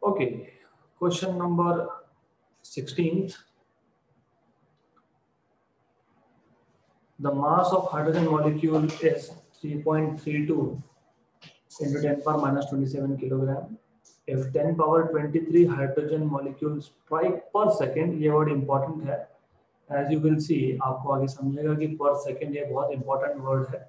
Okay, question number 16th. The mass of hydrogen molecule is 3.32 into 10 power minus 27 kilogram. If 10 power 23 hydrogen molecules strike per second, ये word important है. As you will see, आपको आगे समझेगा कि per second ये बहुत important word है.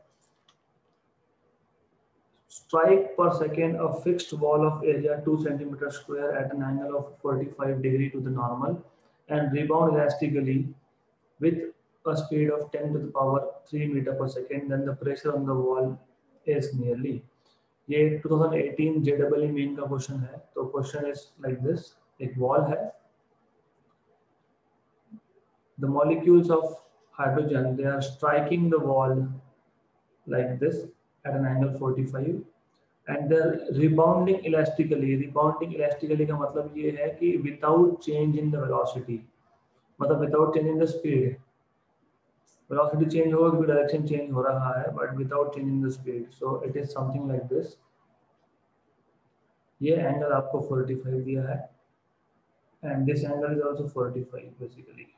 Strike per second a fixed wall of area 2 centimeter square at an angle of 45 degree to the normal and rebound elastically with a speed of 10 to the power 3 meter per second, then the pressure on the wall is nearly. ये 2018 JEE main का question है. तो question is like this. एक wall है. The molecules of hydrogen, they are striking the wall like this at an angle 45 and they're rebounding elastically. Rebounding elastically का मतलब ये है कि without change in the velocity, मतलब without change in the speed. Velocity change होगा क्योंकि direction change हो रहा है, but without changing the speed. So it is something like this. ये angle आपको 45 दिया है and this angle is also 45 basically.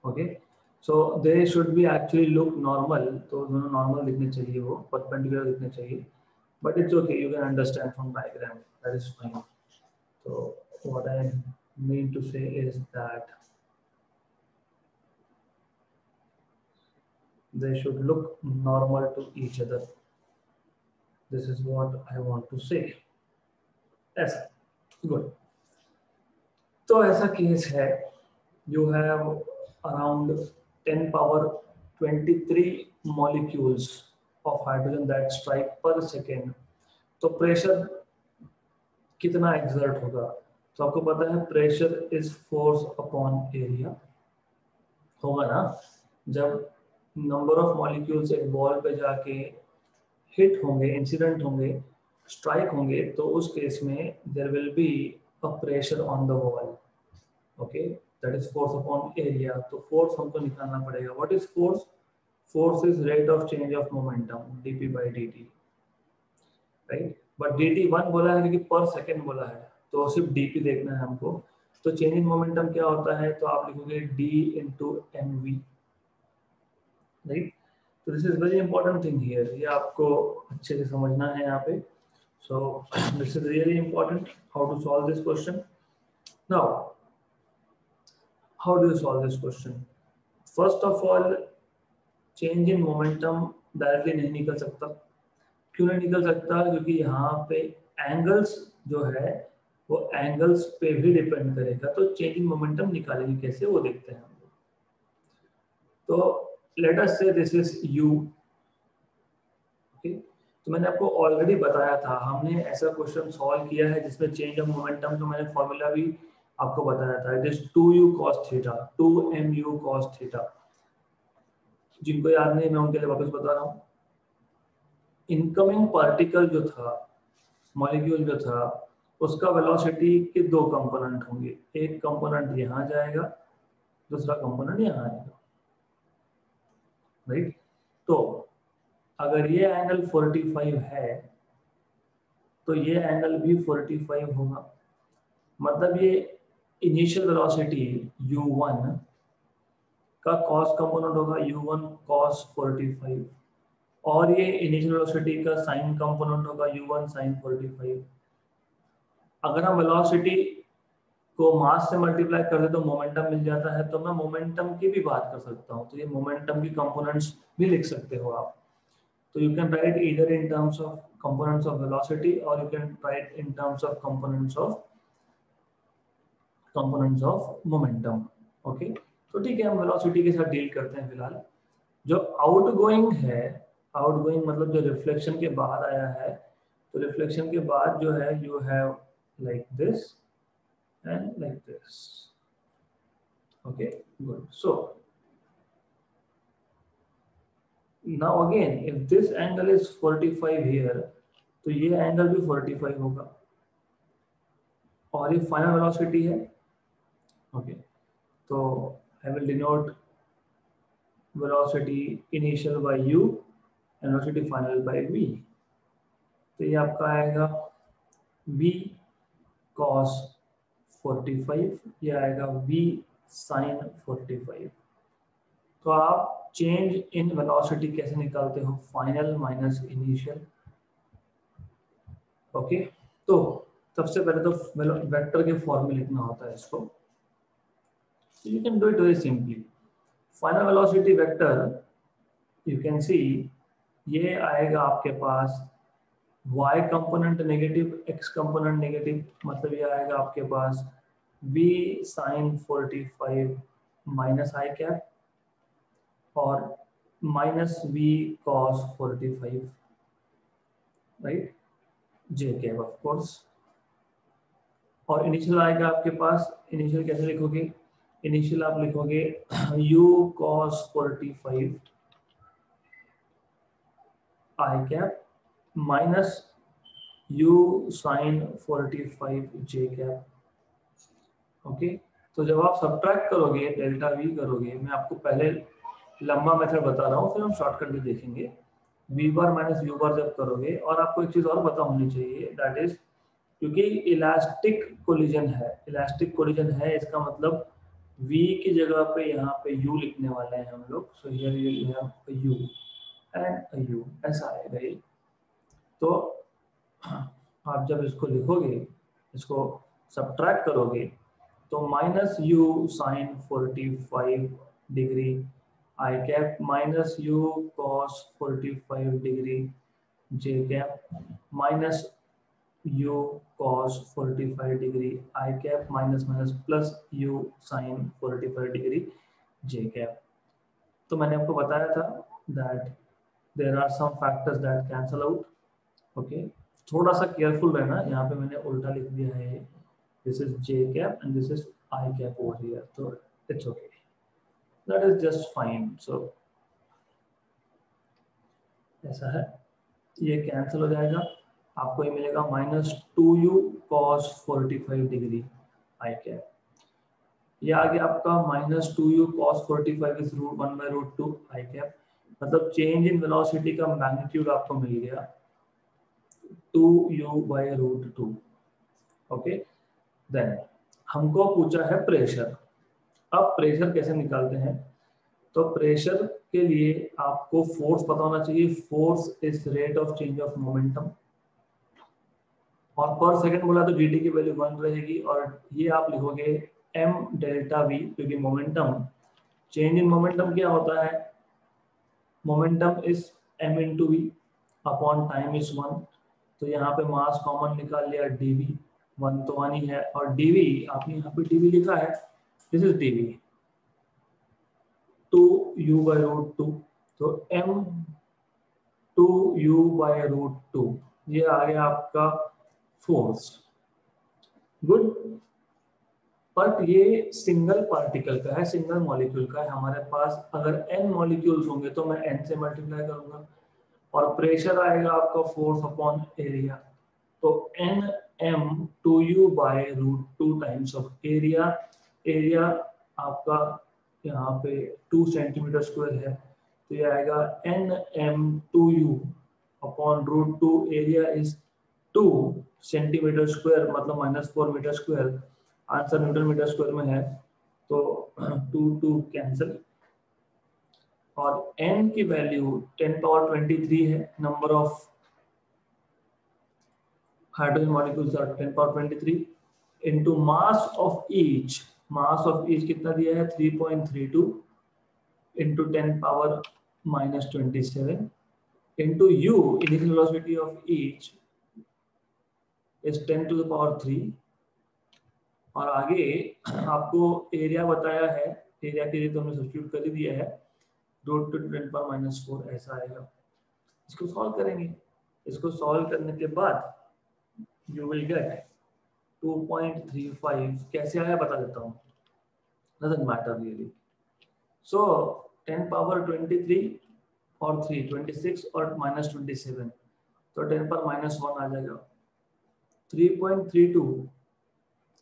Okay, so they should be actually look normal. तो दोनों normal दिखने चाहिए, वो perpendicular दिखने चाहिए, but it's okay, you can understand from diagram, that is fine. So what I mean to say is that they should look normal to each other. This is what I want to say. ऐसा good. तो ऐसा case है, you have around 10 power 23 molecules of hydrogen that strike per second. तो pressure कितना exert होगा? तो आपको पता है pressure is force upon area होगा ना. जब नंबर ऑफ मॉलिक्यूल्स एक बॉल पे जाके हिट होंगे, इंसिडेंट होंगे, स्ट्राइक होंगे, तो उस केस में there will be a pressure on the wall. Okay, that is force upon area. तो फोर्स हमको निकालना पड़ेगा. What is force? Force is rate of change of momentum, dp by dt, right. But dt 1 बोला है क्योंकि पर second बोला है, तो सिर्फ dp देखना है हमको. तो चेंज इन मोमेंटम क्या होता है? तो आप लिखोगे d into mv, राइट. तो this is very important thing here. ये आपको अच्छे से समझना है यहाँ पे. So this is really important how to solve this question. Now how do you solve this question? First of all, change in momentum directly नहीं निकल सकता. क्यों नहीं निकल सकता? क्योंकि यहाँ पे एंगल्स जो है वो एंगल्स पे भी डिपेंड करेगा. तो चेंज इन मोमेंटम निकालेंगे कैसे, वो देखते हैं हम लोग. तो लेट अस से दिस इज u. ओके, तो मैंने आपको ऑलरेडी बताया था, हमने ऐसा क्वेश्चन सॉल्व किया है जिसमें चेंज ऑफ मोमेंटम का मैंने फॉर्मूला भी आपको बताया था. It is 2u cos theta, 2mu cos theta. जिनको याद नहीं, मैं उनके लिए वापस बता रहा हूँ. इनकमिंग पार्टिकल जो था, मॉलिक्यूल जो था, उसका वेलोसिटी के दो कंपोनेंट होंगे. एक कंपोनेंट यहाँ जाएगा, दूसरा कंपोनेंट यहाँ आएगा, राइट. तो अगर ये एंगल 45 है तो ये एंगल भी 45 होगा. मतलब ये इनिशियल वेलोसिटी u1 का कॉस कंपोनेंट होगा, u1 cos 45, और ये इनिशियल वेलोसिटी का साइन कंपोनेंट होगा, u1 sin 45. अगर हम वेलोसिटी को मास से मल्टीप्लाई कर दे तो मोमेंटम मिल जाता है. तो मैं मोमेंटम की भी बात कर सकता हूँ. तो ये मोमेंटम की कंपोनेंट्स भी लिख सकते हो आप. तो you can write either in terms of components of velocity और you can write in terms of components of momentum. Okay, तो ठीक है, हम वेलोसिटी के साथ डील करते हैं फिलहाल. जो आउटगोइंग है, आउटगोइंग मतलब जो रिफ्लेक्शन के बाद आया है, तो रिफ्लेक्शन के बाद जो है you have like this and like this. Okay, good. So now again, if this angle is 45 here, तो ये एंगल भी 45 होगा, और ये फाइनल वेलोसिटी है. ओके, तो I will denote velocity initial by u and velocity final by v. तो ये आपका आएगा v cos 45, ये आएगा v sin 45। तो आप चेंज इन वेलोसिटी कैसे निकालते हो, फाइनल माइनस इनिशियल। ओके, तो सबसे पहले तो वेक्टर के फॉर्म में लिखना होता है इसको। You can do it very simply. Final velocity vector you can see, ये आएगा आपके पास y component negative, x component negative, मतलब ये आएगा आपके पास v sin 45 माइनस आई कैप और minus v cos 45, right, j cap of course. और इनिशियल आएगा आपके पास, इनिशियल कैसे लिखोगे, इनिशियल आप लिखोगे u cos 45 I cap minus u sin 45 j cap. Okay, तो जब आप सब्ट्रैक्ट करोगे, डेल्टा वी करोगे, मैं आपको पहले लंबा मेथड बता रहा हूँ, फिर हम शॉर्टकट भी देखेंगे। वी बार माइनस यू बार जब करोगे, और आपको एक चीज और पता होनी चाहिए, दैट इज क्योंकि इलास्टिक कोलिजन है, इलास्टिक कोलिजन है, इसका मतलब v की जगह पे यहाँ पे u लिखने वाले हैं हम लोग। So here you have u and u, ऐसा आएगा ये। तो आप जब इसको लिखोगे, इसको सब्ट्रैक्ट करोगे, तो minus u sine 45 degree I cap minus u cos 45 degree j cap minus u cos 45 degree I cap minus minus plus u sine 45 degree j cap. तो मैंने आपको बताया था that there are some factors that cancel out. Okay, थोड़ा सा careful रहना, यहाँ पे मैंने उल्टा लिख दिया है, this is j cap and this is I cap over here, तो it's okay, that is just fine. So ऐसा है, ये कैंसिल हो जाएगा, आपको ये मिलेगा minus 2u cos 45 degree I cap. ये आ गया आपका minus 2u cos 45 is root 1 by root 2 I cap, मतलब चेंज इन वेलोसिटी का मैग्नीट्यूड आपको मिल गया 2u by root 2। Okay, then हमको पूछा है प्रेशर। अब प्रेशर कैसे निकालते हैं, तो प्रेशर के लिए आपको फोर्स पता होना चाहिए, force is rate of change of momentum, और पर सेकंड बोला तो dt की वैल्यू 1 रहेगी, और ये आप लिखोगे m डेल्टा v, क्योंकि मोमेंटम, चेंज इन मोमेंटम क्या होता है, momentum is m into v upon time is 1, तो यहाँ पे मास कॉमन निकाल लिया, dv 1 तो 1 ही है, और dv आपने यहाँ पे dv लिखा है, दिस इज dv 2u by रूट 2, तो m 2u by रूट 2, ये आ गया आपका फोर्स। गुड, बट ये सिंगल पार्टिकल का है, सिंगल मॉलिक्यूल का है, हमारे पास अगर n मॉलिक्यूल्स होंगे तो मैं n से मल्टीप्लाई करूंगा, और प्रेशर आएगा आपका फोर्स अपॉन एरिया, तो n m 2u by root 2 times of area. Area आपका यहाँ पे 2 सेंटीमीटर स्क्वायर है, तो ये आएगा n m 2u upon root 2, area is 2 centimetre square, मतलब -4 metre square, answer newton metre square में है, तो 2 कैंसिल, और n की वैल्यू 10 पावर 23 है, number of hydrogen molecules are 10 power 23 into mass of each, mass of each कितना दिया है 3.32 into 10 power -27 into u, initial velocity of each is 10 to the power 3, और आगे आपको एरिया बताया है, एरिया के लिए तो हमने सब्स्टिट्यूट कर ही दिया है, रूट टू 10 पावर -4 ऐसा आएगा। इसको सॉल्व करेंगे, इसको सॉल्व करने के बाद यू विल गेट 2.35, कैसे आया बता देता हूँ, doesn't matter really. So 10 power 23 और 3 26 और -27, तो 10 पर -1 आ जाएगा, 3.32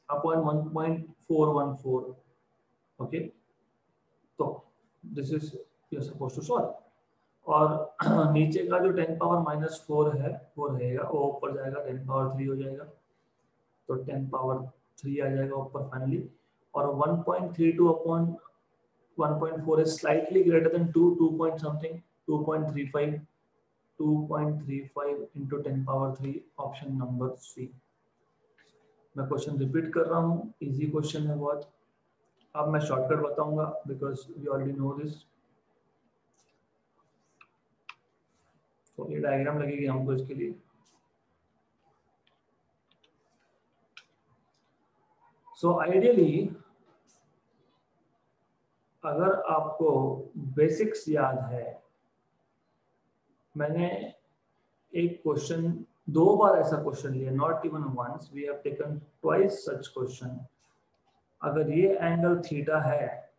अपॉन 1.414। ओके, तो this is you are supposed to solve, और नीचे का जो 10 पावर -4 है वो रहेगा, वो ऊपर जाएगा, 10 पावर 3 हो जाएगा, तो 10⁻³ आ जाएगा ऊपर फाइनली, और 1.32 upon 1.4 is slightly greater than 2 point something 2.35 into 10⁻³ option number C. मैं क्वेश्चन रिपीट कर रहा हूँ, इजी क्वेश्चन है बहुत। अब मैं शॉर्टकट बताऊंगा because we already know this. तो ये डायग्राम लगेगी हमको इसके लिए। सो आइडियली अगर आपको बेसिक्स याद है, मैंने एक क्वेश्चन 2 बार ऐसा क्वेश्चन लिया, not even once, we have taken twice such question. अगर ये एंगल थीटा है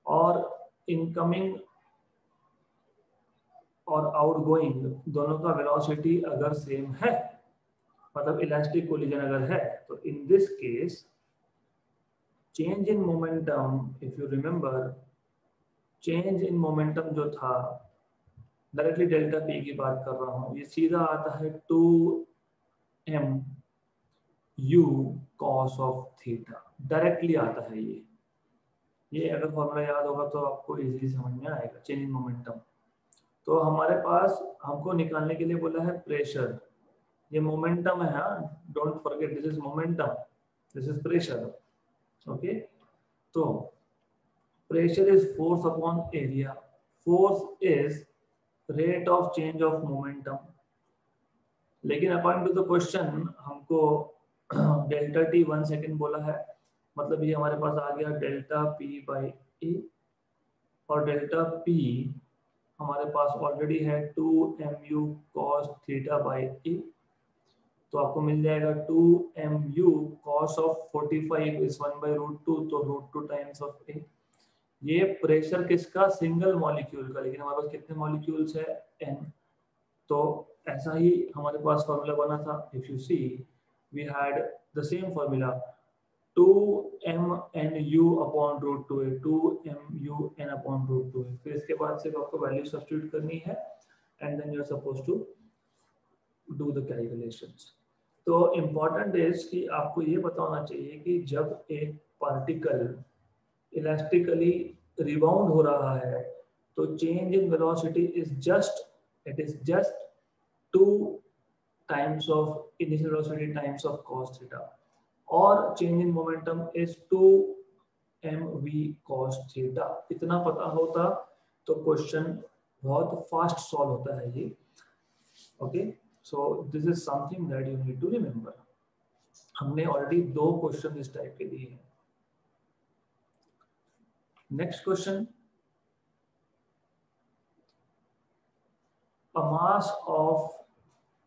और इनकमिंग और आउटगोइंग दोनों का वेलोसिटी अगर सेम है, मतलब इलास्टिक कोलिजन अगर है, तो in this case change in momentum, if you remember, change in momentum जो था, डायरेक्टली डेल्टा पी की बात कर रहा हूं, ये सीधा आता है 2m u cos of theta, directly आता है ये अगर फॉर्मूला याद होगा तो आपको इजीली समझ में आएगा। चेंज इन मोमेंटम, तो हमारे पास हमको निकालने के लिए बोला है प्रेशर, ये मोमेंटम है, हाँ, don't forget this is momentum, this is pressure, okay. तो pressure is force upon area, force is rate of change of momentum, लेकिन अकॉर्डिंग टू द क्वेश्चन हमको डेल्टा टी 1 सेकेंड बोला है, मतलब ये हमारे पास आ गया डेल्टा पी बाई ए, और डेल्टा पी हमारे पास ऑलरेडी है 2mu cos थीटा बाई ए, तो आपको मिल जाएगा 2mu cos ऑफ 45 इज 1/√2, तो √2 टाइम्स ऑफ ए। ये प्रेशर किसका, सिंगल मॉलिक्यूल का, लेकिन हमारे पास कितने मॉलिक्यूल्स है, n, तो ऐसा ही हमारे पास फॉर्मूला बना था। If you see we had the same formula 2mnu upon √2a, 2mun upon √2a, फिर इसके बाद सिर्फ आपको वैल्यू सब्स्टिट्यूट करनी है and then you are supposed to do the calculations. तो इम्पॉर्टेंट इज कि आपको ये पता होना चाहिए कि जब एक पार्टिकल इलास्टिकली रिबाउंड हो रहा है तो change in velocity is just, it is just 2 times of initial velocity times of cos theta, और change in momentum is 2mv cos theta। इतना पता होता तो क्वेश्चन बहुत फास्ट सॉल्व होता है ये, okay. So this is something that you need to remember. हमने ऑलरेडी 2 क्वेश्चन इस टाइप के दिए हैं। Next question, a mass of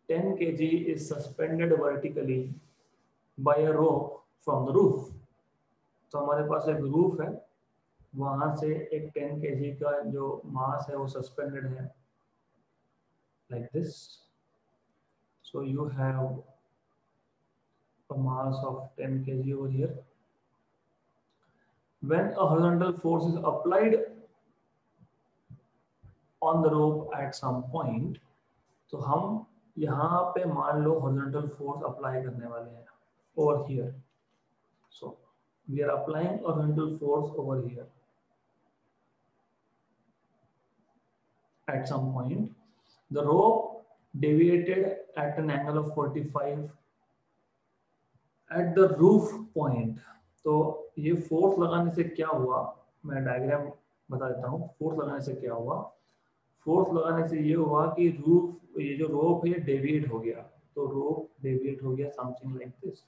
10 kg is suspended vertically by a rope from the roof। तो हमारे पास एक रूफ है, वहां से एक 10 kg का जो मास है वो सस्पेंडेड है like this। So you have a mass of 10 kg over here। When a horizontal force is applied on the rope at some point, तो हम यहाँ पे मान लो horizontal force अप्लाई करने वाले हैं over here। So we are applying a horizontal force over here at some point। The rope deviated at an angle of 45 at the roof point। तो ये फोर्स लगाने से क्या हुआ, मैं डायग्राम बता देता हूँ। फोर्स लगाने से क्या हुआ, फोर्स लगाने से ये हुआ कि रूफ, ये जो रोप है डेविएट हो गया, तो रोप डेविएट हो गया समथिंग लाइक दिस।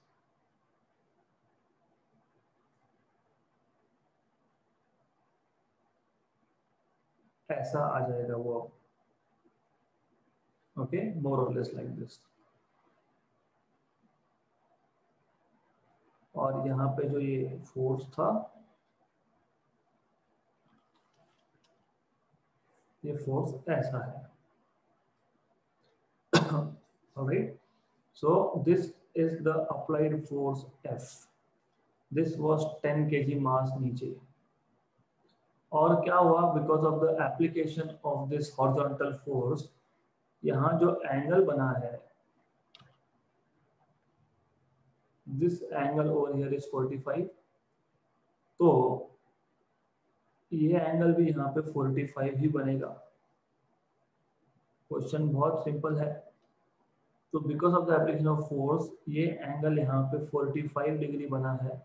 ऐसा आ जाएगा वो, ओके, मोर और लेस लाइक दिस। और यहाँ पे जो ये फोर्स था, ये फोर्स ऐसा है, alright। So this is the applied force F। This was 10 kg mass नीचे, और क्या हुआ, because of the application of this horizontal force, यहाँ जो एंगल बना है this angle over here is 45, तो ये एंगल भी यहाँ पे 45 ही बनेगा। क्वेश्चन बहुत सिंपल है। तो because of the application of force ये एंगल यहाँ पे 45 डिग्री बना है।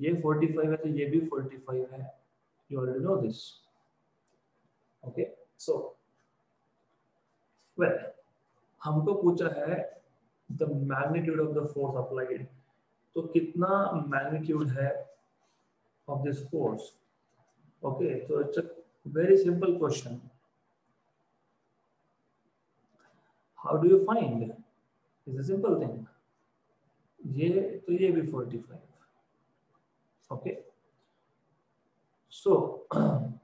ये 45 है तो ये भी 45 है। You already know this. Okay, so well हमको पूछा है the magnitude of the force applied. तो कितना मैग्नीट्यूड है ऑफ दिस फोर्स। ओके, तो it's a very simple question. How do you find? It's a simple thing. ये भी 45। Okay, सो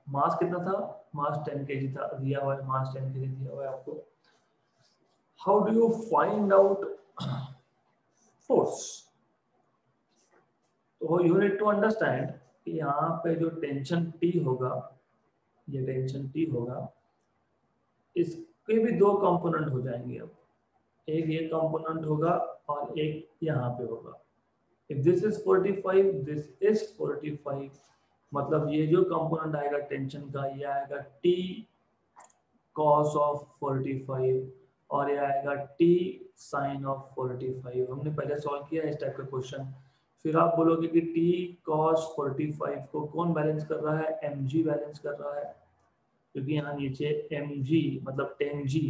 मास कितना था? मास 10 केजी था, दिया हुआ है, मास 10 केजी दिया हुआ है आपको। How do you find out force? तो यू नीड टू अंडरस्टैंड कि यहाँ पे जो टेंशन टी होगा, ये टेंशन टी होगा, इसके भी दो कंपोनेंट हो जाएंगे। अब एक ये कंपोनेंट होगा और एक यहाँ पे होगा। If this is 45, this is 45, मतलब ये जो कंपोनेंट आएगा टेंशन का, ये आएगा टी cos ऑफ 45 और ये आएगा t sin ऑफ 45। हमने पहले सॉल्व किया है इस टाइप का क्वेश्चन। फिर आप बोलोगे कि t cos 45 को कौन बैलेंस कर रहा है? mg बैलेंस कर रहा है, क्योंकि यहाँ नीचे mg मतलब 10g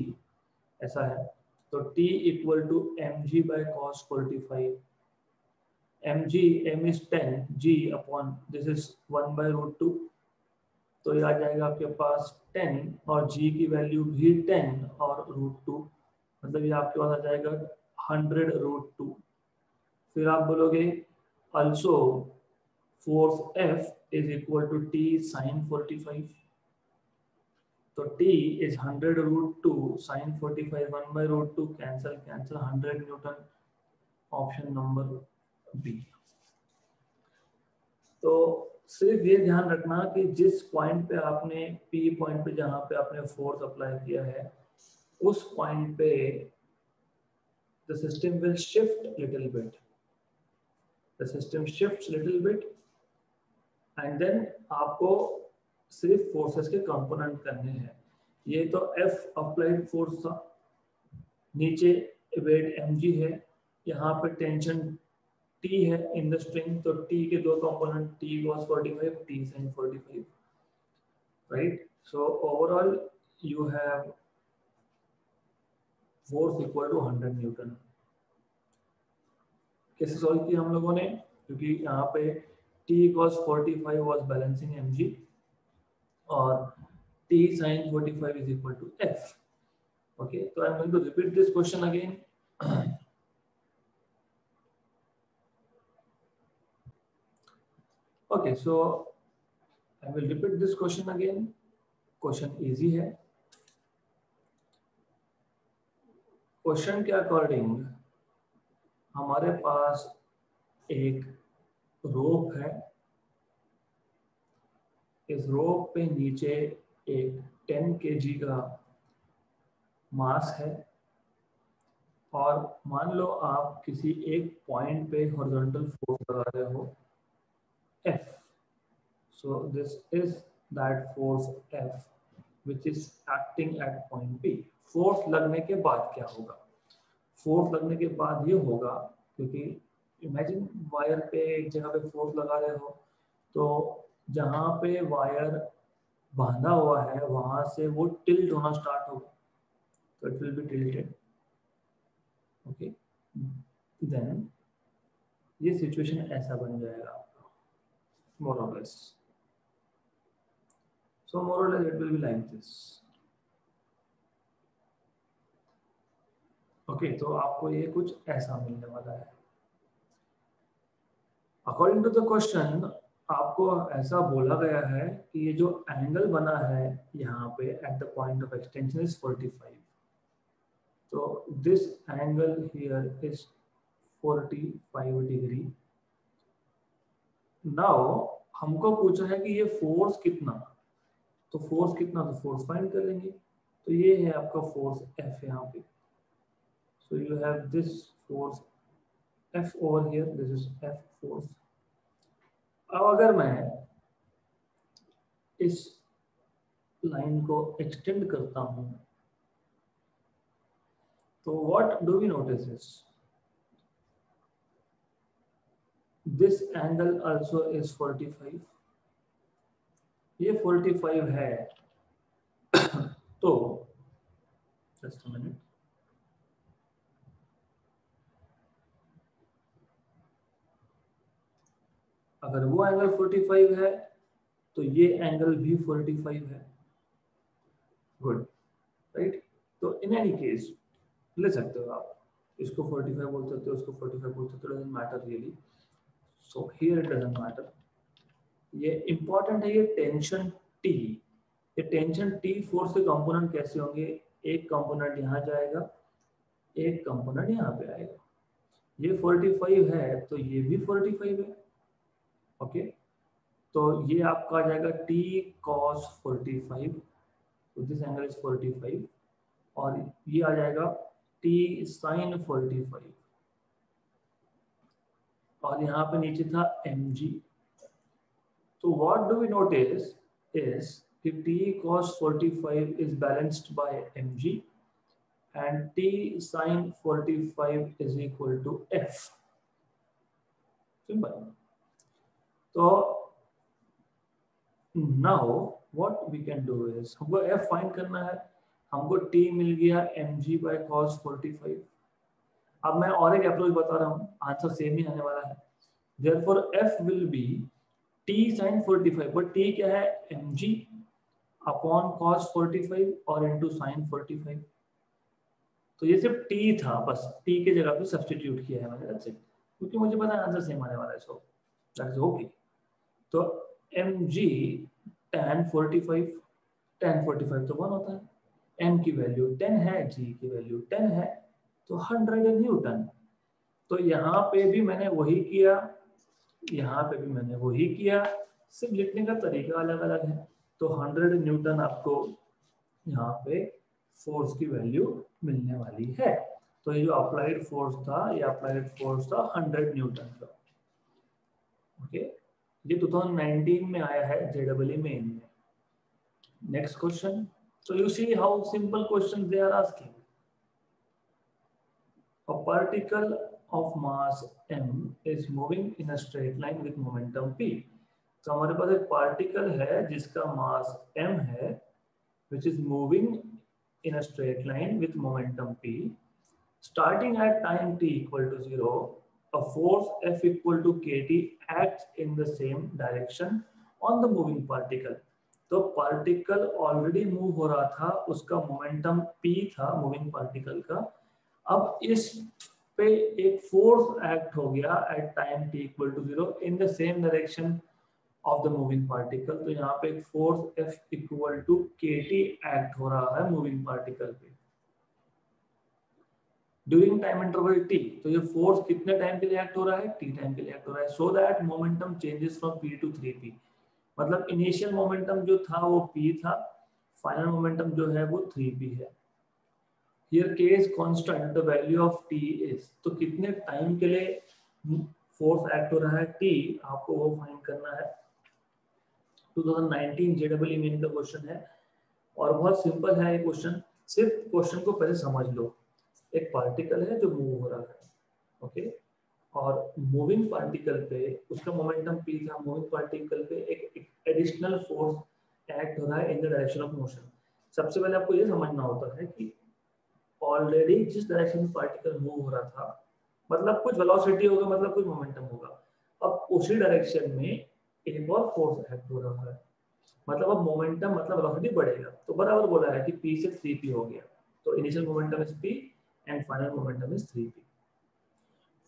ऐसा है। तो t equal to mg by cos 45। mg, m is 10, g upon this is 1 by root 2, तो ये आ जाएगा आपके पास 10 और g की वैल्यू भी 10 और रूट 2, मतलब ये आपके पास आ जाएगा 100 रूट 2। फिर आप बोलोगे also force F is equal to t sin 45, तो t is 100 root 2 sin 45, 1 by root 2 cancel cancel 100 newton. Option number B. तो सिर्फ ये ध्यान रखना कि जिस पॉइंट पे आपने पी पॉइंट पे जहां पे आपने फोर्स अप्लाई किया है, उस पॉइंट पे the system will shift little bit, the system shifts little bit and then आपको सिर्फ फोर्सेस के कंपोनेंट करने हैं। ये तो एफ अप्लाइड फोर्स था, नीचे वेट mg है, यहाँ पे टेंशन T है इन द स्ट्रिंग, तो T के दो component T cos 45, T sin 45, right? So overall you have force equal to 100 Newton. कैसे सॉल्व किया हम लोगों ने? क्योंकि यहाँ पे T cos 45 was balancing mg और T sin 45 is equal to F. Okay, so I'm going to repeat this question again. Okay, so I will repeat this question again. Question easy है। Question के according हमारे पास एक रोप है, इस रोप पे नीचे एक 10 kg का मास है और मान लो आप किसी एक पॉइंट पे हॉरिजॉन्टल फोर्स लगा रहे हो F. So this is that force F which is acting at point P. Force लगने के बाद क्या होगा? फोर्स लगने के बाद ये होगा, क्योंकि इमेजिन वायर पे एक जगह पे फोर्स लगा रहे हो, तो जहाँ पे वायर बांधा हुआ है वहां से वो टिल्ट होना स्टार्ट होगा, तो it will be tilted. Okay, then ये सिचुएशन ऐसा बन जाएगा आपका, मोर और लेस। सो मोर और less it will be like this. Okay, तो आपको ये कुछ ऐसा मिलने वाला है। अकॉर्डिंग टू द क्वेश्चन आपको ऐसा बोला गया है कि ये जो एंगल बना है यहाँ पे at the point of extension is 45, तो this angle here is 45 degree. Now हमको पूछा है कि ये फोर्स कितना, तो फोर्स कितना, तो फोर्स फाइंड कर लेंगे। तो ये है आपका फोर्स F यहाँ पे। So you have this force F over here, this is F force. अब अगर मैं इस लाइन को एक्सटेंड करता हूं तो what do we notice is this angle also is 45, ये 45 है। तो जस्ट अ मिनट, अगर वो एंगल 45 है तो ये एंगल भी 45 है। Good, right. तो इन एनी केस ले सकते हो आप, इसको 45 बोल सकते हो, उसको 45 बोल सकते हो, doesn't matter really. So here it doesn't matter. ये इंपॉर्टेंट है, ये टेंशन टी, ये टेंशन टी फोर्स के कंपोनेंट कैसे होंगे, एक कंपोनेंट यहाँ जाएगा, एक कंपोनेंट यहाँ पे आएगा। ये 45 है तो ये भी 45 है, ओके। तो ये आपका आ जाएगा t cos 45, तो दिस एंगल इज 45, और ये आ जाएगा t sin 45, और यहाँ पे नीचे था mg। तो what do we notice is कि t cos 45 is balanced by mg and t sin 45 is equal to f, simple. तो now what we can do is, हमको f फाइंड करना है, हमको t मिल गया mg by cos 45। अब मैं और एक अप्रोच बता रहा हूँ, आंसर सेम ही आने वाला है। therefore f will be t sin 45, but t क्या है, mg अपॉन cos 45 और इनटू sin 45। तो ये सिर्फ t था, बस t के जगह पे सब्स्टिट्यूट किया है मैंने, दैट्स इट, क्योंकि मुझे पता है आंसर सेम आने वाला है, सो दैट्स ओके। तो mg tan 45, tan 45 तो 1 होता है, m की वैल्यू 10 है, g की वैल्यू 10 है, तो 100 न्यूटन। तो यहाँ पे भी मैंने वही किया, यहाँ पे भी मैंने वही किया, सिर्फ लिखने का तरीका अलग अलग है। तो 100 न्यूटन आपको यहाँ पे फोर्स की वैल्यू मिलने वाली है। तो ये जो अप्लाइड फोर्स था, ये अप्लाइड फोर्स था 100 न्यूटन का, ओके। ये 2019 में आया है JEE मेन में। Next question, so you see how simple questions they are asking. A particle of mass m is moving in a straight line with momentum p. तो हमारे पास एक पार्टिकल है जिसका मास m है, which is moving in a straight line with momentum p. Starting at time t equal to 0, a force F equal to kT acts in the same direction on the moving particle. तो particle already move हो रहा था, उसका momentum p था moving particle का। अब इस पे एक फोर्स एक्ट हो गया at time t equal to 0 in the same direction of the moving particle. तो यहाँ पे एक force F equal to kT act हो रहा है मूविंग पार्टिकल पे ड्यूरिंग टाइम इंटरवल t। तो ये फोर्स कितने टाइम के लिए एक्ट हो रहा है, t टाइम के लिए एक्ट हो रहा है, so that momentum changes from p to 3p। मतलब इनिशियल मोमेंटम जो था वो p था, फाइनल मोमेंटम जो है वो 3p है। Here k is constant, the value of t is, तो कितने टाइम के लिए फोर्स एक्ट हो रहा है t, आपको वो फाइंड करना है। 2019 JEE मेन का क्वेश्चन है और बहुत सिंपल है ये क्वेश्चन। सिर्फ क्वेश्चन को पहले समझ लो। एक पार्टिकल है जो मूव हो रहा है, ओके, और मूविंग पार्टिकल पे उसका मोमेंटम p था, मूविंग पार्टिकल पे एक एडिशनल फोर्स एक्ट हो रहा है in the direction of motion. सबसे पहले आपको ये समझना होता है कि ऑलरेडी जिस डायरेक्शन में पार्टिकल मूव हो रहा था, मतलब कुछ वेलोसिटी होगा, मतलब कुछ मोमेंटम होगा, अब उसी डायरेक्शन में एक और फोर्स एक्ट हो रहा है, मतलब अब मोमेंटम मतलब वेलोसिटी बढ़ेगा। तो बराबर बोला है कि p से 3p हो गया, तो initial momentum is p and final momentum is 3p।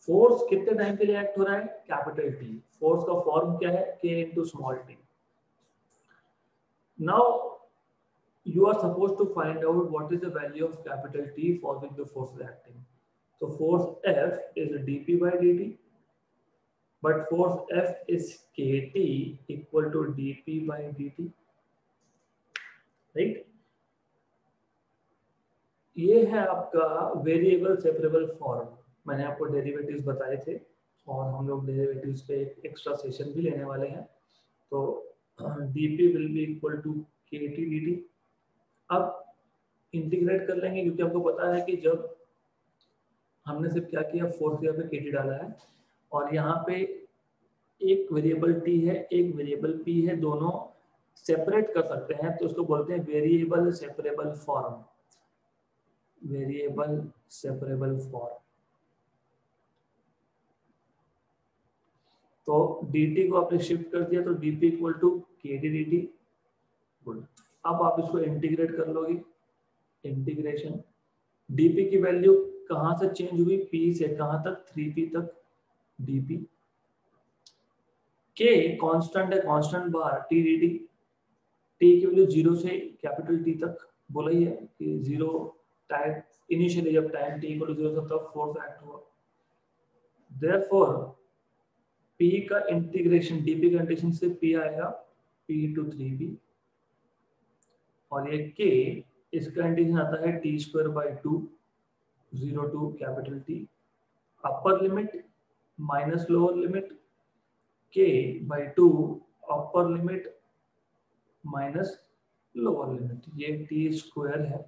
Force कितने टाइम के लिए एक्ट हो रहा है, कैपिटल T। फोर्स का फॉर्म क्या है, k into small t। Now you are supposed to find out what is the value of capital T for which the force is acting. So force F is dp by dt, but force F is kt equal to dp by dt, right? ये है आपका variable separable form. मैंने आपको derivatives बताए थे और हम लोग डेरिवेटिव्स पे एक एक्स्ट्रा सेशन भी लेने वाले हैं। तो dp will be equal to kt dt। अब इंटीग्रेट कर लेंगे क्योंकि आपको पता है कि जब हमने सिर्फ क्या किया, फोर्थ ईयर पे kt डाला है और यहाँ पे एक वेरिएबल t है, एक वेरिएबल p है, दोनों सेपरेट कर सकते हैं तो उसको बोलते हैं variable separable form. Variable separable form. तो dt को आपने शिफ्ट कर दिया तो dp equal to kt dt। Good. अब आप इसको इंटीग्रेट कर लोगे। इंटीग्रेशन dp की वैल्यू कहां से चेंज हुई, p से कहां तक, 3p तक dp। k कांस्टेंट है, कांस्टेंट बार t dt। t की वैल्यू 0 से कैपिटल T तक बोला ही है कि 0 टाइम इनिशियली जब टाइम t इक्वल टू 0 था तब फोर्स एक्ट हुआ। देयरफॉर p का इंटीग्रेशन dp का इंटीग्रेशन से p आएगा p टू 3p और ये k इसका इंटीग्रेशन आता है t square by 2 0 to capital T। Upper limit minus lower limit k by 2 upper limit minus lower limit, ये t स्क्वायर है,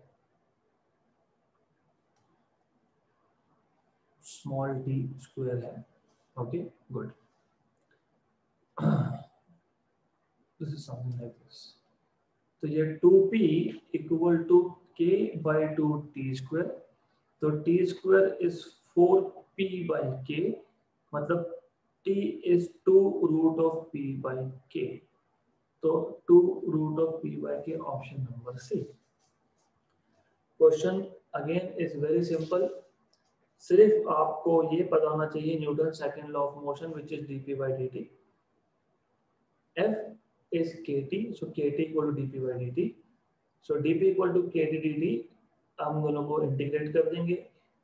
स्मॉल t स्क्वायर है। Okay good. This is something like this. तो ये 2p equal to k by 2 t square. तो t square is 4p by k, मतलब t is 2 root of p by k। तो 2 root of p by k, option number C. Question again is very simple. सिर्फ आपको ये पता होना चाहिए Newton second law of motion which is dp by dt। F is kt, so kt equal to dp by dt। so dp equal to kt dt, हम दोनों को integrate कर देंगे।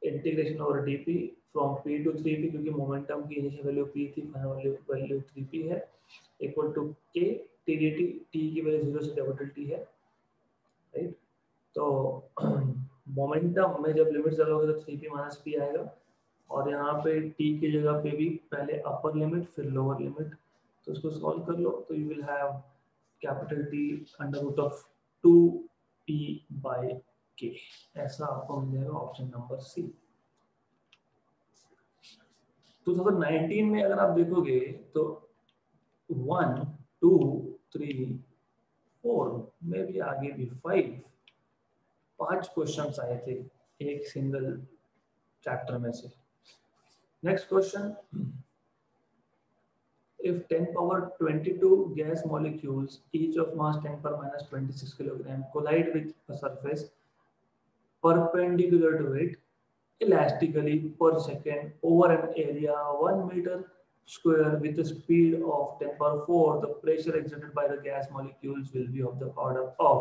Integration over dp from p to 3p, क्योंकि momentum की initial value p थी, final value 3p है, equal to k t dt। t की वैल्यू 0 से कैपिटल T है, राइट। तो मोमेंटम में जब लिमिट चलोगे तो 3p माइनस p आएगा और यहाँ पे t की जगह पे भी पहले अपर लिमिट फिर लोअर लिमिट। तो उसको सॉल्व कर लो तो you will have capital T under root of 2p by k। ऐसा आपको मिलेगा ऑप्शन नंबर सी। 2019 में अगर आप देखोगे तो 1 2 3 4 में भी आगे भी 5 क्वेश्चंस आए थे एक सिंगल चैप्टर में से। Next question, if 10 power 22 gas molecules each of mass 10 per minus 26 kilogram collide with a surface perpendicular to it elastically per second over an area 1 meter square with a speed of 10 power 4, the pressure exerted by the gas molecules will be of the order of।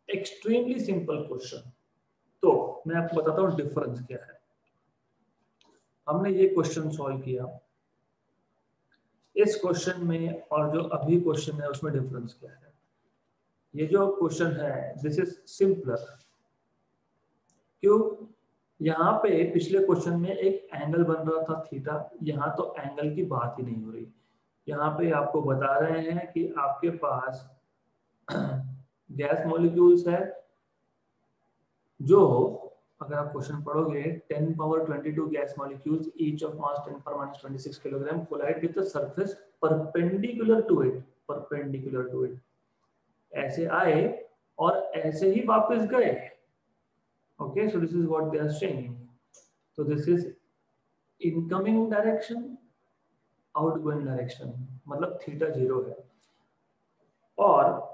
extremely simple question। तो मैं आपको बताता हूँ difference क्या है। हमने ये question solve किया, इस क्वेश्चन में और जो अभी क्वेश्चन है उसमें डिफरेंस क्या है। ये जो क्वेश्चन है दिस इज सिंपलर। क्यों? यहाँ पे पिछले क्वेश्चन में एक एंगल बन रहा था थीटा, यहाँ तो एंगल की बात ही नहीं हो रही। यहाँ पे आपको बता रहे हैं कि आपके पास गैस मॉलिक्यूल्स है जो, अगर आप क्वेश्चन पढ़ोगे 10 power 22 gas molecules each of mass 10 पर minus 26 kilogram collide with the surface perpendicular to it. Perpendicular to it, ऐसे आए और ऐसे ही वापस गए। Okay, so this is what they are saying. तो this is incoming direction, outgoing direction, मतलब थीटा 0 है। और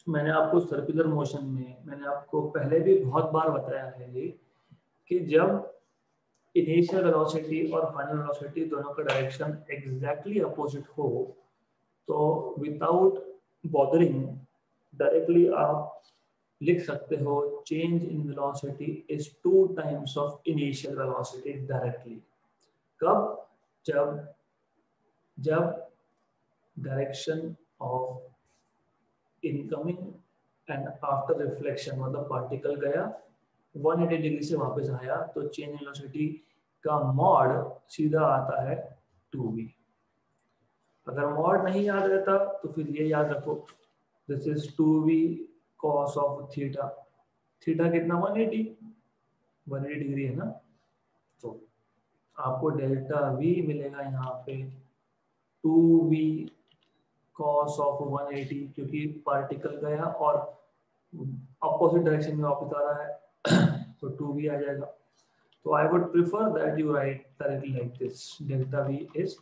मैंने आपको सर्कुलर मोशन में, मैंने आपको पहले भी बहुत बार बताया है ये कि जब इनिशियल वेलोसिटी और फाइनल वेलोसिटी दोनों का डायरेक्शन एग्जैक्टली अपोजिट हो तो विदाउट बॉदरिंग डायरेक्टली आप लिख सकते हो change in velocity is 2 times of initial velocity directly. कब? जब direction of incoming and after reflection, मतलब पार्टिकल गया 180 डिग्री से वापस आया तो चेंज इन वेलोसिटी का मॉड सीधा आता है 2v। अगर मॉड नहीं याद रहता तो फिर ये याद रखो, this is 2v cos of theta. Theta कितना 180 डिग्री है ना, तो आपको डेल्टा v मिलेगा यहाँ पे 2v cos ऑफ 180, क्योंकि पार्टिकल गया और अपोजिट डायरेक्शन में वापस आ रहा है तो 2v आ जाएगा। तो I would prefer that you right directly like this, delta v is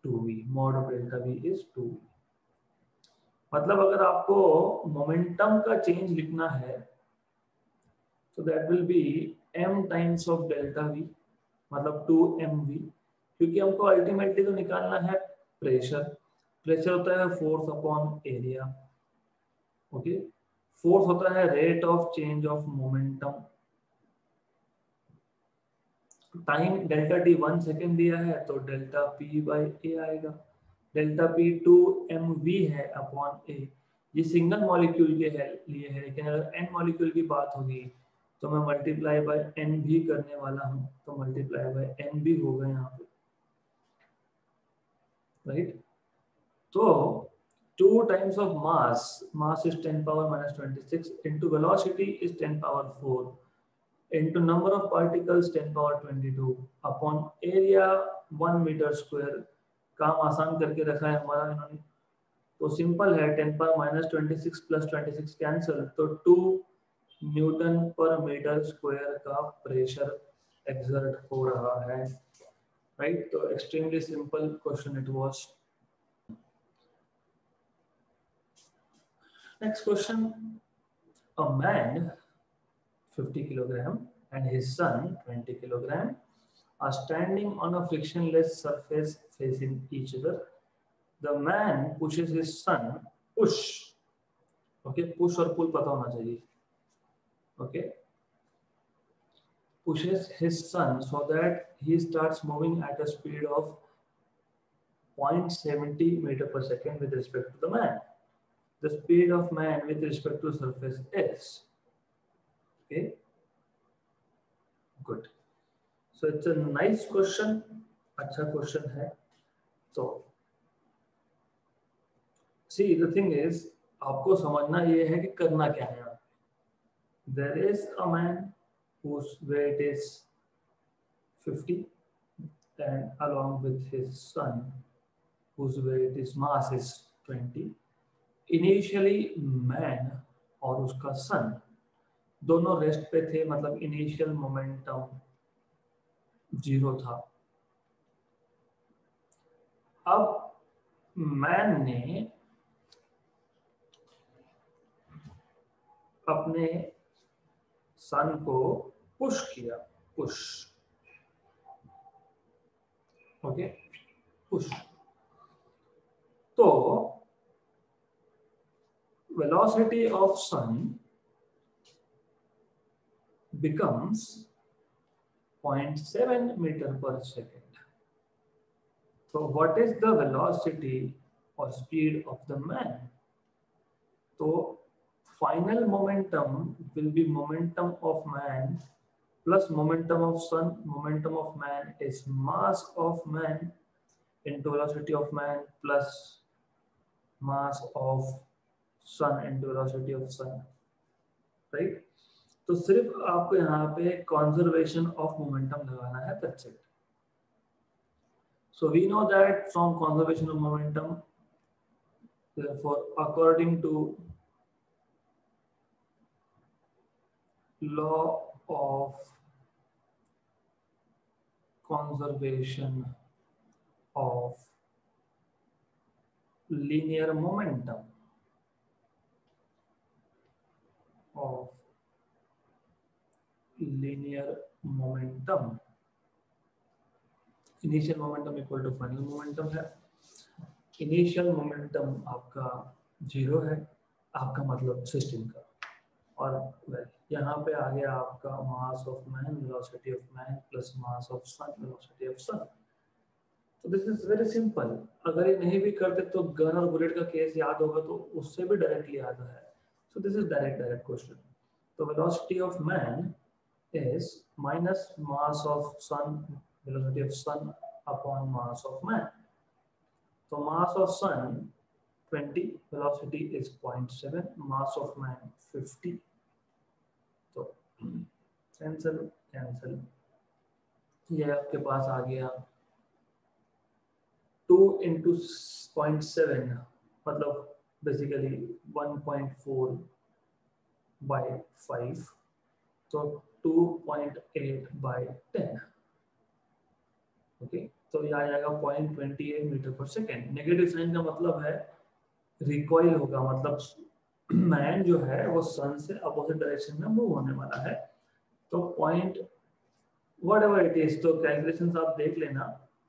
2v, mod of delta v is 2v। मतलब अगर आपको मोमेंटम का चेंज लिखना है तो that will be m times of delta v, मतलब 2mv, क्योंकि हमको अल्टीमेटली तो निकालना है प्रेशर। प्रेशर होता है force upon area, okay. Force होता है rate of change of momentum. Time delta T 1 second दिया है तो डेल्टा पी बाई ए आएगा। डेल्टा पी 2mv है अपॉन ए। ये सिंगल मॉलिक्यूल के लिए है, लेकिन अगर n मॉलिक्यूल की बात होगी तो मैं मल्टीप्लाई बाय n भी करने वाला हूं, तो मल्टीप्लाई बाय n भी होगा यहाँ पे, राइट। तो 2 times of mass is 10 power minus 26 into velocity is 10 power 4 into number of particles 10 power 22 upon area 1 meter square। काम आसान करके रखा है हमारा इन्होंने, तो सिंपल है 10 पावर माइनस 26 प्लस 26 कैंसिल, तो 2 न्यूटन पर मीटर स्क्वायर का प्रेशर एक्सर्ट हो रहा है, राइट। तो extremely simple question it was. Next question, a man 50 kilogram and his son 20 kilogram are standing on a frictionless surface facing each other. The man pushes his son, push, okay, push और pull पता होना चाहिए, okay, pushes his son so that he starts moving at a speed of 0.70 meter per second with respect to the man. The speed of man with respect to surface is, okay, good. So it's a nice question, अच्छा question है। तो see the thing is, आपको समझना ये है कि करना क्या है। There is a man whose weight is 50 and along with his son whose weight is mass is 20। Initially man और उसका son दोनों रेस्ट पे थे, मतलब इनिशियल मोमेंटम 0 था। अब मैन ने अपने सन को पुश किया, पुश, ओके, पुश। तो velocity of son becomes 0.7 meter per second. So what is the velocity or speed of the man? So final momentum will be momentum of man plus momentum of sun. Momentum of man is mass of man into velocity of man plus mass of sun into velocity of sun, right? तो सिर्फ आपको यहाँ पे conservation of momentum लगाना है, that's it. So we know that from conservation of momentum, therefore according to law of conservation of linear momentum of linear momentum, initial momentum equal to final momentum है। Initial momentum आपका 0 है, आपका मतलब system का, और well यहाँ पे आ गया आपका mass of man, velocity of man plus mass of sun, velocity of sun. तो दिस इज वेरी सिंपल। अगर ये नहीं भी करते तो गन और बुलेट का केस याद होगा तो उससे भी डायरेक्टली याद है। So this is direct question. तो velocity of man is minus mass of sun velocity of sun upon mass of man. So mass of sun 20, velocity is 0.7, mass of man 50. तो cancel cancel, ये आपके पास आ गया 2 into 0.7 मतलब basically 1.4 by 5, तो 2.8 by 10. Okay, तो ये आ जाएगा 0.28 metre per second. Negative sign का मतलब है रिकॉइल होगा, मतलब मैन जो है वो सन से अपोजिट डायरेक्शन में मूव होने वाला है. तो point what ever it is, तो कैलकुलेशंस आप देख लेना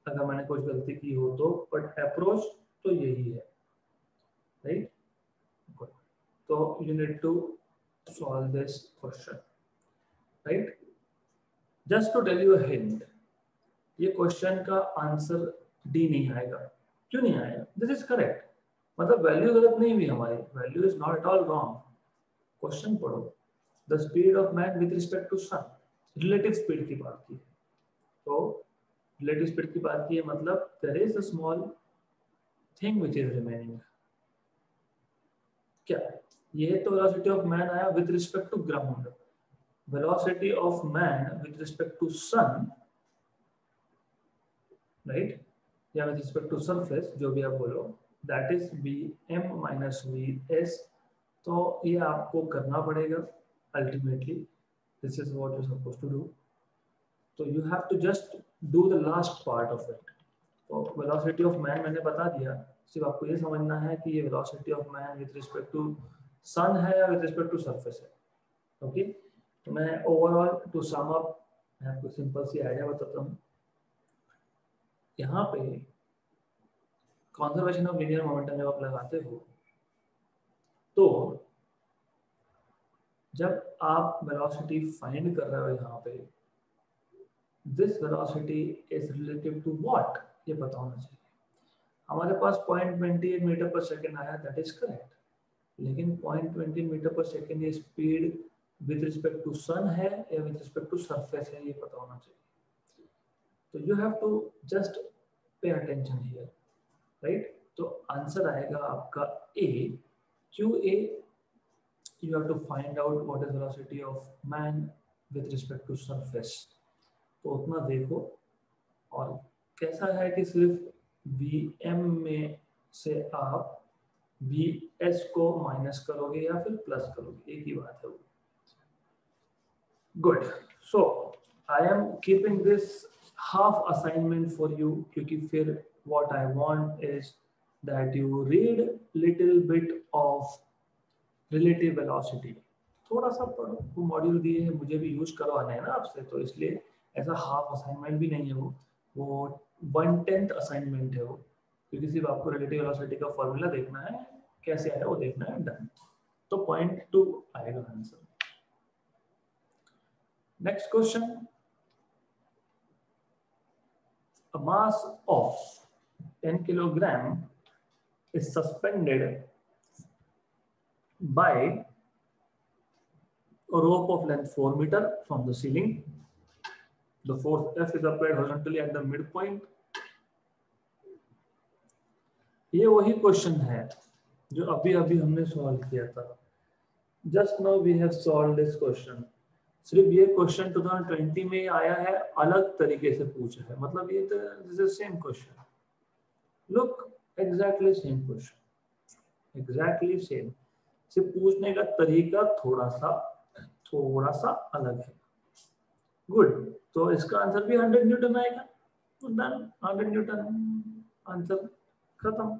अगर मैंने कुछ गलती की हो तो, बट अप्रोच तो यही है, राइट. तो you need to solve this question, right. Just to tell you a hint, ये क्वेश्चन का आंसर डी नहीं आएगा. क्यों नहीं आएगा? दिस इज करेक्ट, मतलब वैल्यू गलत नहीं हुई हमारी, value is not at all wrong. Question पढ़ो, the speed of man with respect to sun, relative speed की बात की. तो रिलेटिव स्पीड की बात की है, मतलब there is a small thing which is remaining. क्या ये तो वेलोसिटी ऑफ मैन आया with respect to ground, velocity of man with respect to sun, right, या विद रिस्पेक्ट टू सरफेस, जो भी आप बोलो, that is vm minus vs. तो ये आपको करना पड़ेगा ultimately. This is what you suppose to do. तो you have to just do the last part of it. तो वेलोसिटी ऑफ मैन मैंने बता दिया, सिर्फ आपको ये समझना है कि ये velocity of man with respect to सन है या विद रिस्पेक्ट टू सरफेस है. ओके, तो मैं ओवरऑल टू सम अप मैं आपको सिंपल सी आइडिया बताता हूँ. यहाँ पे कंजर्वेशन ऑफ लीनियर मोमेंटम जब आप लगाते हो, तो जब आप वेलोसिटी फाइंड कर रहे हो यहाँ पे, this velocity is relative to what, ये पता होना चाहिए. हमारे पास 0.28 मीटर पर सेकेंड आया, दैट इज करेक्ट, लेकिन 0.20 मीटर पर सेकेंड ये स्पीड विद रिस्पेक्ट टू सन है या विद रिस्पेक्ट टू सरफेस है, ये पता होना चाहिए. तो you have to just pay attention here, right. तो आंसर आएगा आपका A, Q A. You have to find out what is velocity of man with respect to surface. तो उतना देखो, और कैसा है कि सिर्फ vm में से आप vs को माइनस करोगे या फिर प्लस करोगे, एक ही बात है वो. Good. So I am keeping this half assignment for you, क्योंकि फिर what I want is that you read little bit of relative velocity. थोड़ा सा पढ़ो, वो मॉड्यूल दिए हैं, मुझे भी यूज करवाना है ना आपसे, तो इसलिए ऐसा हाफ असाइनमेंट भी नहीं है वो 1/10 असाइनमेंट है वो, क्योंकि सिर्फ आपको रिलेटिव वेलोसिटी का फॉर्मूला देखना है, कैसे आया वो देखना है, डन. तो 0.2 आएगा answer. Next question, a mass of 10 kilogram is suspended by a rope of length 4 meter from the ceiling. The force F is applied horizontally at the midpoint. ये वही क्वेश्चन है जो अभी अभी हमने सॉल्व किया था. Just now we have solved this question. सिर्फ ये क्वेश्चन 2020 में आया है, अलग तरीके से पूछा है, मतलब ये this is same question. Look, exactly same question, exactly same, सिर्फ पूछने का तरीका थोड़ा सा अलग है. गुड. तो इसका आंसर भी 100 न्यूटन आएगा. डन, 100 न्यूटन आंसर खत्म.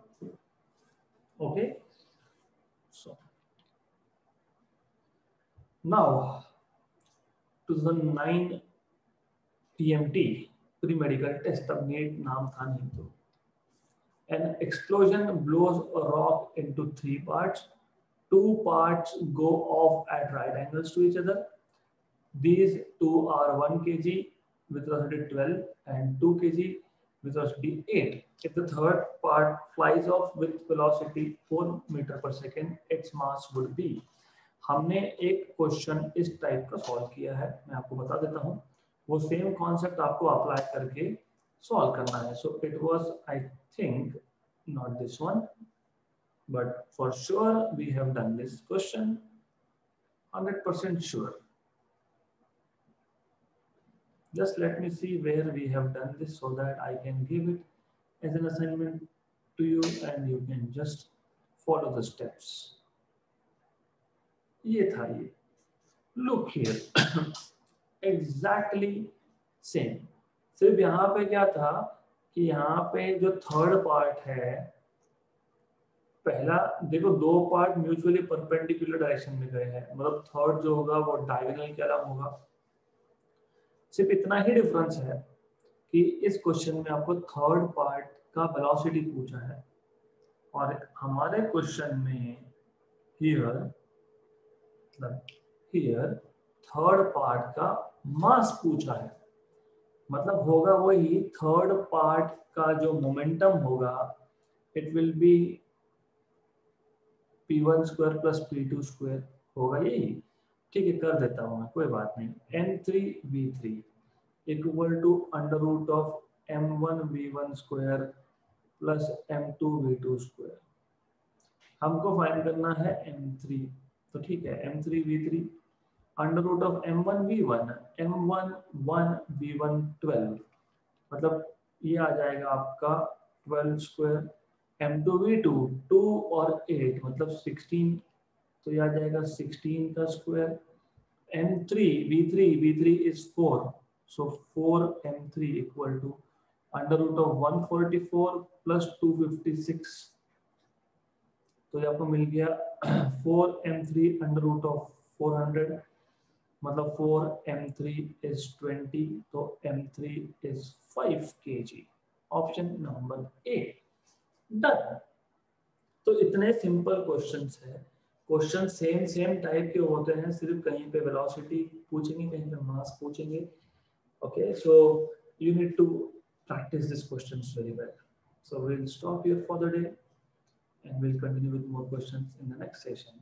Okay, so now 2009 TMT pre medical test, तब नीट नाम था नहीं. तो an explosion blows a rock into 3 parts. 2 parts go off at right angles to each other. These 2 are 1 kg with velocity 12 and 2 kg with velocity 8. If the third part flies off with velocity 4 meter per second, its mass would be. हमने एक question इस type का solve किया है, मैं आपको बता देता हूँ. वो सेम कॉन्सेप्ट आपको अप्लाई करके सॉल्व करना है. So it was I think not this one, but for sure we have done this question, 100% sure. Just let me see where we have done this so that I can give it as an assignment to you and you can just follow the steps. ये था ये. Look here. Exactly same. सिर्फ यहाँ पे क्या था कि यहाँ पे जो थर्ड पार्ट है, पहला देखो दो पार्ट म्यूचुअली परपेंडिकुलर डायरेक्शन में गए हैं, मतलब थर्ड जो होगा वो डायगोनल के अलावा होगा. सिर्फ इतना ही डिफरेंस है कि इस क्वेश्चन में आपको थर्ड पार्ट का वेलोसिटी पूछा है और हमारे क्वेश्चन में हियर थर्ड पार्ट का मास पूछा है. मतलब होगा वही थर्ड पार्ट का जो मोमेंटम होगा, it will B p1 square plus p2 square होगा यही. ठीक है, कर देता हूँ मैं, कोई बात नहीं. m3v3 equal to under root of m1v1 square plus m2v2 square. हमको फाइंड करना है m3, तो ठीक है m3v3 under root of m1v1 m1 12, मतलब ये आ जाएगा आपका 12 स्क्वायर. m2v2 2 और 8 मतलब 16, तो ये आ जाएगा 16 का square. m3v3 is 4, so 4m3 equal to under root of 144 plus 256, तो ये आपको मिल गया 4m3 अंडर रूट ऑफ 400, मतलब 4m3 is 20, तो m3 is 5 kg. Option number A. Done. तो इतने सिंपल क्वेश्चंस है. क्वेश्चन सेम टाइप के होते हैं, सिर्फ कहीं पे वेलोसिटी पूछेंगे, कहीं पे मास पूछेंगे. Okay, so you need to practice these questions very well. So we'll stop here for the day and we'll continue with more questions in the next session.